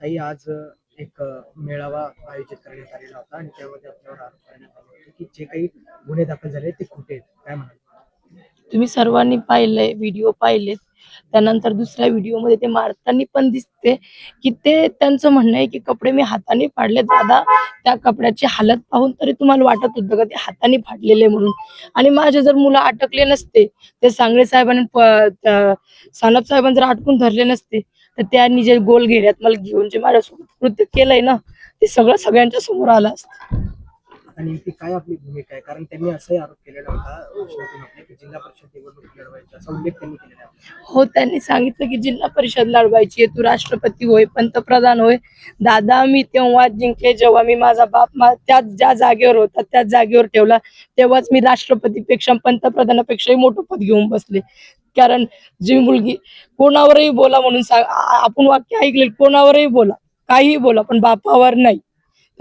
ताई आज एक मेळावा आयोजित करण्यात आलेला होता आणि त्यामध्ये आपल्यावर आरोप करण्यात आले होते की जे काही गुन्हे दाखल झाले ते खोटे आहेत. काय म्हणाल? तुम्ही सर्वांनी पाहिलंय, व्हिडिओ पाहिलेत. त्यानंतर दुसऱ्या व्हिडिओमध्ये ते मारताना पण दिसते, की ते त्यांचं म्हणणं आहे, की कपडे मी हाताने फाडले. दादा, त्या कपड्याची हालत पाहून तरी तुम्हाला वाटत होतं का ते हाताने फाडलेले म्हणून? आणि माझे जर मुलं अटकले नसते, ते सांगळे साहेबांनी सानप साहेबांनी जर अटकून धरले नसते, तर त्यांनी जे गोल घेऱ्यात मला घेऊन जे माझ्यासोबत कृत्य केलंय ना, ते सगळं सगळ्यांच्या समोर आलं असतं. आता नेमकी काय आपली भूमिका आहे? कारण त्यांनी असाही आरोप केलेला होता भाषणातून आपल्या की जिल्हा परिषद निवडणूक लढवायची असा उल्लेख त्यांनी केलेला आहे. हो, त्यांनी सांगितलं की जिल्हा परिषद लढवायची आहे, तू राष्ट्रपती होय, पंतप्रधान होय. दादा, मी तेव्हाच जिंकले जेव्हा मी माझा बाप त्याच ज्या जागेवर होता त्याच जागेवर ठेवला. तेव्हाच मी राष्ट्रपतीपेक्षा पंतप्रधानापेक्षाही मोठं पद घेऊन बसले. कारण जी मुलगी कोणावरही बोला म्हणून आपण वाक्य ऐकले, कोणावरही बोला, काहीही बोला, पण बापावर नाही.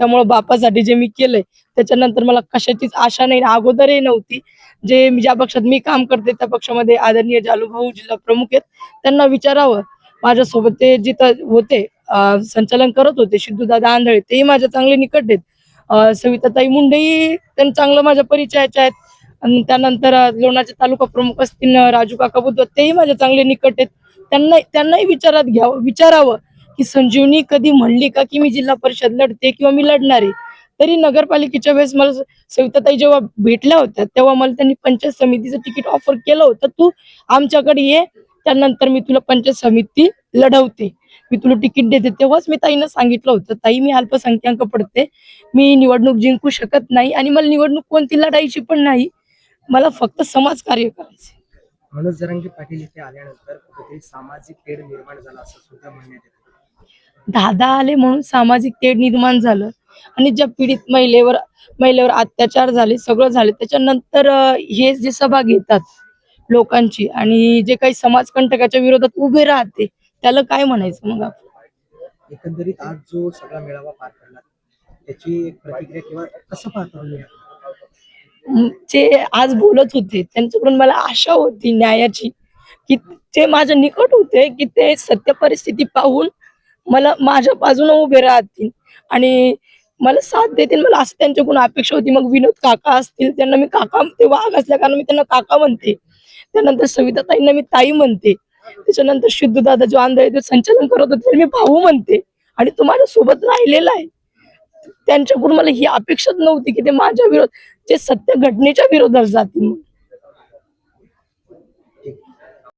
त्यामुळे बापासाठी जे मी केलंय त्याच्यानंतर मला कशाचीच आशा नाही, अगोदरही नव्हती. जे मी ज्या पक्षात मी काम करते त्या पक्षामध्ये आदरणीय जालूभाऊ जिल्हा प्रमुख आहेत. त्यांना विचारावं, माझ्यासोबत ते जिथं होते संचालन करत होते सिद्धूदादा आंधळे, तेही माझ्या चांगले निकट आहेत. सविताताई मुंडेही त्यांना चांगलं माझ्या परिचयाच्या आहेत. आणि त्यानंतर लोणारचे तालुका प्रमुख असतील राजू काका बुद्ध, तेही माझ्या चांगले निकट आहेत. त्यांनाही विचारावं की संजीवनी कधी म्हणली का की मी जिल्हा परिषद लढते किंवा मी लढणार आहे. तरी नगरपालिकेच्या वेळेस मला सविताताई जेव्हा भेटल्या होत्या तेव्हा मला त्यांनी पंचायत समितीचं तिकीट ऑफर केलं होतं, तू आमच्याकडे ये, त्यानंतर मी तुला पंचायत समिती लढवते, मी तुला तिकीट देते. तेव्हाच मी ताईंना सांगितलं होतं, ताई मी अल्पसंख्याक पडते, मी निवडणूक जिंकू शकत नाही आणि मला निवडणूक कोणती लढायची पण नाही, मला फक्त समाजकार्य करायचे. मनोज जरांगे पाटील इथे आल्यानंतर कुठेतरी सामाजिक तेढ निर्माण झाला असं सुद्धा म्हणण्यात येतं. दादा आले म्हणून सामाजिक तेढ निर्माण झालं आणि ज्या पीडित महिलेवर अत्याचार झाले, सगळं झाले. त्याच्यानंतर हे जे सभा घेतात लोकांची आणि जे काही समाजकंटकाच्या विरोधात उभे राहते, त्याला काय म्हणायचं मग आपण? एकंदरीत आज जो सगळा मेळावा पार पडला त्याची एक प्रतिक्रिया किंवा कसं पाहता तुम्ही? जे आज बोलत होते त्यांच्याकडून मला आशा होती न्यायाची, की ते माझ्या निकट होते, की ते सत्य परिस्थिती पाहून मला माझ्या बाजूने उभे राहतील आणि मला साथ देतील. मला असं त्यांच्याकडून अपेक्षा होती. मग विनोद काका असतील, त्यांना मी काका, ते वाघ असल्या कारण मी त्यांना काका म्हणते. त्यानंतर सविताताईंना मी ताई म्हणते. त्याच्यानंतर सिद्धूदादा जो आंधळे ते संचालन करत होते त्याला मी भाऊ म्हणते आणि तो माझ्या सोबत राहिलेला आहे. त्यांच्याकडून मला ही अपेक्षाच नव्हती की ते माझ्या विरोधात, ते सत्य घटनेच्या विरोधात जातील.